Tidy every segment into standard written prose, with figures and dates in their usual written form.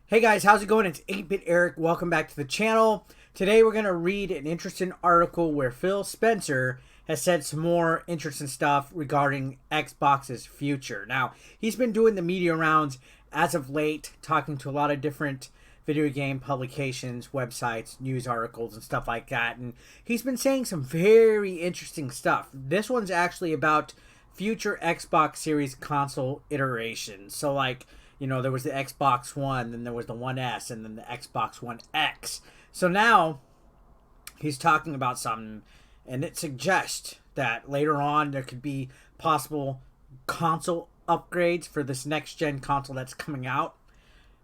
Hey guys, how's it going? It's 8-Bit Eric. Welcome back to the channel. Today we're going to read an interesting article where Phil Spencer has said some more interesting stuff regarding Xbox's future. Now, he's been doing the media rounds as of late, talking to a lot of different video game publications, websites, news articles, and stuff like that. And he's been saying some very interesting stuff. This one's actually about future Xbox Series console iterations. So like, you know, there was the Xbox One, then there was the One S, and then the Xbox One X. So now he's talking about something, and it suggests that later on there could be possible console upgrades for this next gen console that's coming out.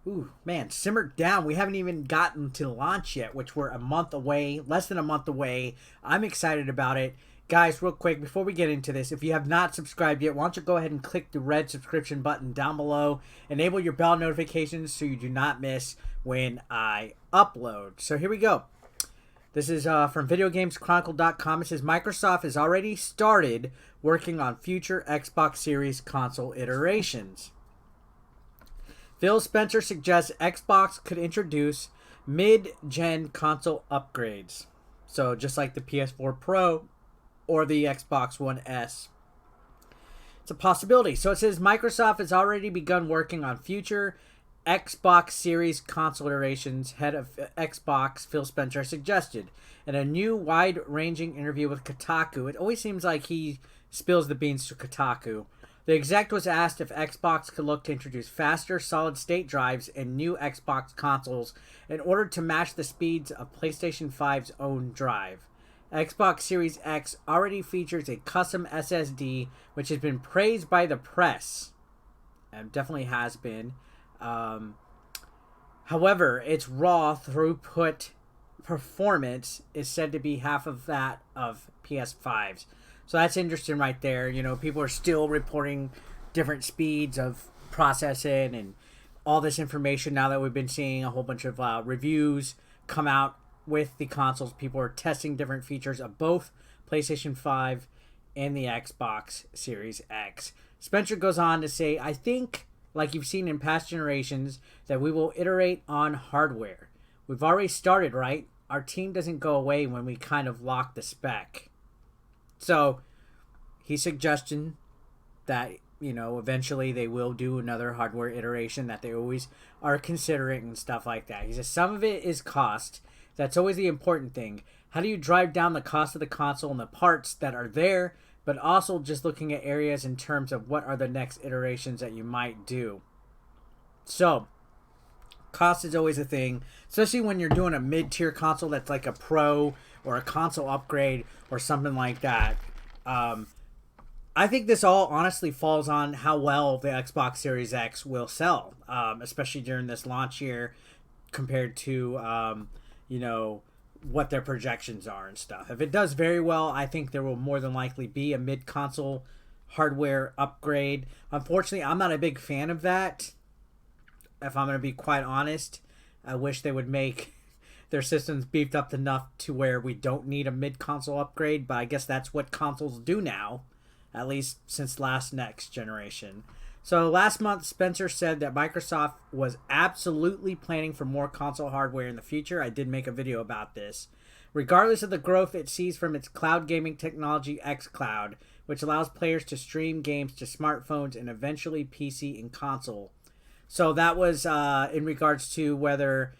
Ooh, man, simmer down. We haven't even gotten to launch yet, which we're a month away, less than a month away. I'm excited about it. Guys, real quick, before we get into this, if you have not subscribed yet, why don't you go ahead and click the red subscription button down below. Enable your bell notifications so you do not miss when I upload. So here we go. This is from VideoGamesChronicle.com. It says Microsoft has already started working on future Xbox Series console iterations. Phil Spencer suggests Xbox could introduce mid-gen console upgrades. So just like the PS4 Pro or the Xbox One S. It's a possibility. So it says Microsoft has already begun working on future Xbox Series console iterations. Head of Xbox, Phil Spencer, suggested in a new wide-ranging interview with Kotaku. It always seems like he spills the beans to Kotaku. The exec was asked if Xbox could look to introduce faster solid-state drives in new Xbox consoles in order to match the speeds of PlayStation 5's own drive. Xbox Series X already features a custom SSD, which has been praised by the press. And definitely has been. However, its raw throughput performance is said to be half of that of PS5's. So that's interesting right there. You know, people are still reporting different speeds of processing and all this information now that we've been seeing a whole bunch of reviews come out with the consoles. People are testing different features of both PlayStation 5 and the Xbox Series X. Spencer goes on to say, I think, like you've seen in past generations, that we will iterate on hardware. We've already started, right? Our team doesn't go away when we kind of lock the spec. So he's suggesting that, you know, eventually they will do another hardware iteration, that they always are considering and stuff like that. He says some of it is cost. That's always the important thing. How do you drive down the cost of the console and the parts that are there, but also just looking at areas in terms of what are the next iterations that you might do. So, cost is always a thing, especially when you're doing a mid-tier console that's like a Pro or a console upgrade or something like that. I think this all honestly falls on how well the Xbox Series X will sell, especially during this launch year compared to you know, what their projections are and stuff. If it does very well, I think there will more than likely be a mid-console hardware upgrade. Unfortunately, I'm not a big fan of that. If I'm going to be quite honest, I wish they would make their systems beefed up enough to where we don't need a mid-console upgrade, but I guess that's what consoles do now, at least since next generation. So last month, Spencer said that Microsoft was absolutely planning for more console hardware in the future. I did make a video about this. Regardless of the growth it sees from its cloud gaming technology, xCloud, which allows players to stream games to smartphones and eventually PC and console. So that was in regards to whether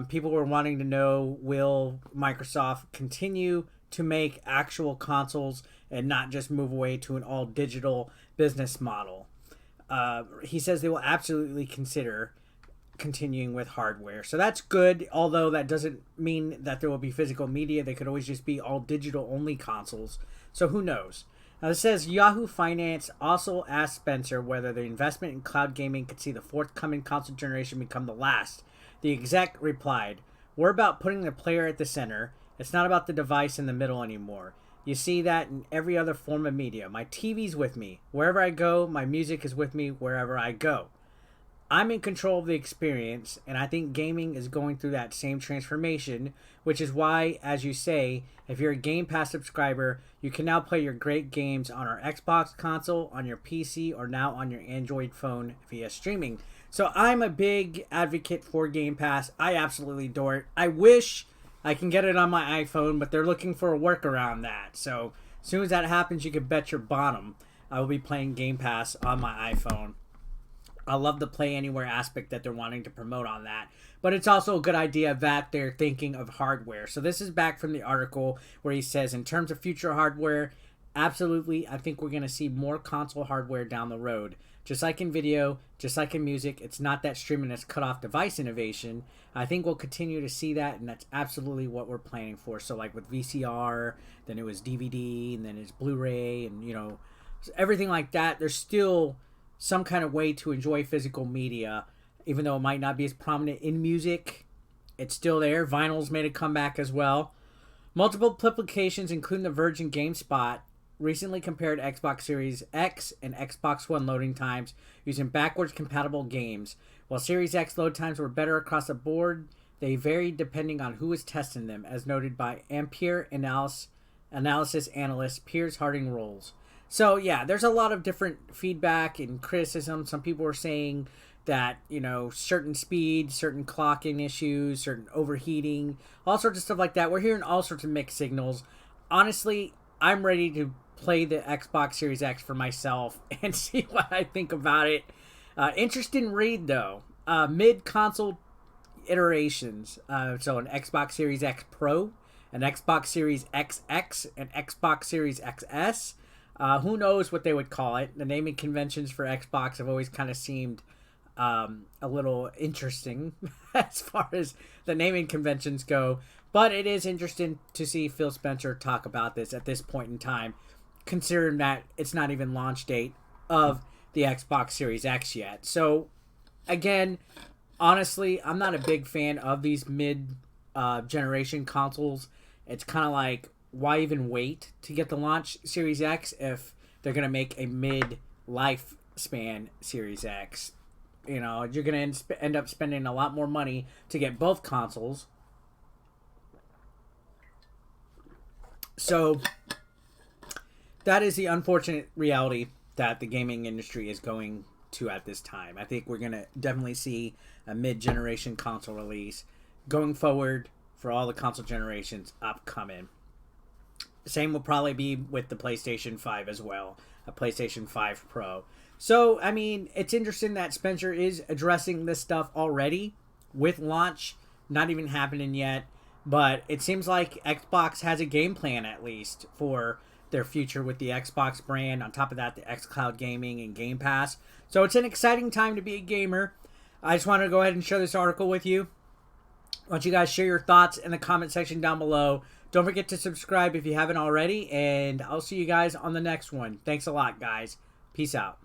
people were wanting to know, will Microsoft continue to make actual consoles and not just move away to an all-digital business model. He says they will absolutely consider continuing with hardware. So that's good, although that doesn't mean that there will be physical media. They could always just be all digital only consoles. So who knows? Now it says Yahoo Finance also asked Spencer whether the investment in cloud gaming could see the forthcoming console generation become the last. The exec replied, we're about putting the player at the center. It's not about the device in the middle anymore. You see that in every other form of media. My TV's with me. Wherever I go, my music is with me wherever I go. I'm in control of the experience, and I think gaming is going through that same transformation, which is why, as you say, if you're a Game Pass subscriber, you can now play your great games on our Xbox console, on your PC, or now on your Android phone via streaming. So I'm a big advocate for Game Pass. I absolutely adore it. I wish I can get it on my iPhone, but they're looking for a workaround that. So as soon as that happens, you can bet your bottom I will be playing Game Pass on my iPhone. I love the Play Anywhere aspect that they're wanting to promote on that. But it's also a good idea that they're thinking of hardware. So this is back from the article where he says, in terms of future hardware, absolutely, I think we're going to see more console hardware down the road. Just like in video, just like in music, it's not that streaming has cut off device innovation. I think we'll continue to see that, and that's absolutely what we're planning for. So like with VCR, then it was DVD, and then it's Blu-ray, and, you know, everything like that. There's still some kind of way to enjoy physical media, even though it might not be as prominent in music. It's still there. Vinyl's made a comeback as well. Multiple publications, including The Verge and GameSpot, recently compared Xbox Series X and Xbox One loading times using backwards compatible games. While Series X load times were better across the board, they varied depending on who was testing them, as noted by Ampere analysis analyst Piers Harding Rolls. So yeah, there's a lot of different feedback and criticism. Some people are saying that, you know, certain speeds, certain clocking issues, certain overheating, all sorts of stuff like that. We're hearing all sorts of mixed signals. Honestly, I'm ready to play the Xbox Series X for myself and see what I think about it. Interesting read though. Mid-console iterations. So an Xbox Series X Pro, an Xbox Series XX, an Xbox Series XS. Who knows what they would call it. The naming conventions for Xbox have always kind of seemed a little interesting as far as the naming conventions go. But it is interesting to see Phil Spencer talk about this at this point in time, considering that it's not even launch date of the Xbox Series X yet. So, again, honestly, I'm not a big fan of these mid-generation consoles. It's kind of like, why even wait to get the launch Series X if they're going to make a mid-lifespan Series X? You know, you're going to end up spending a lot more money to get both consoles. So, that is the unfortunate reality that the gaming industry is going to at this time. I think we're going to definitely see a mid-generation console release going forward for all the console generations upcoming. Same will probably be with the PlayStation 5 as well, a PlayStation 5 Pro. So, I mean, it's interesting that Spencer is addressing this stuff already with launch not even happening yet. But it seems like Xbox has a game plan, at least, for their future with the Xbox brand. On top of that, the xCloud Gaming and Game Pass. So it's an exciting time to be a gamer. I just want to go ahead and share this article with you. I want you guys to share your thoughts in the comment section down below. Don't forget to subscribe if you haven't already. And I'll see you guys on the next one. Thanks a lot, guys. Peace out.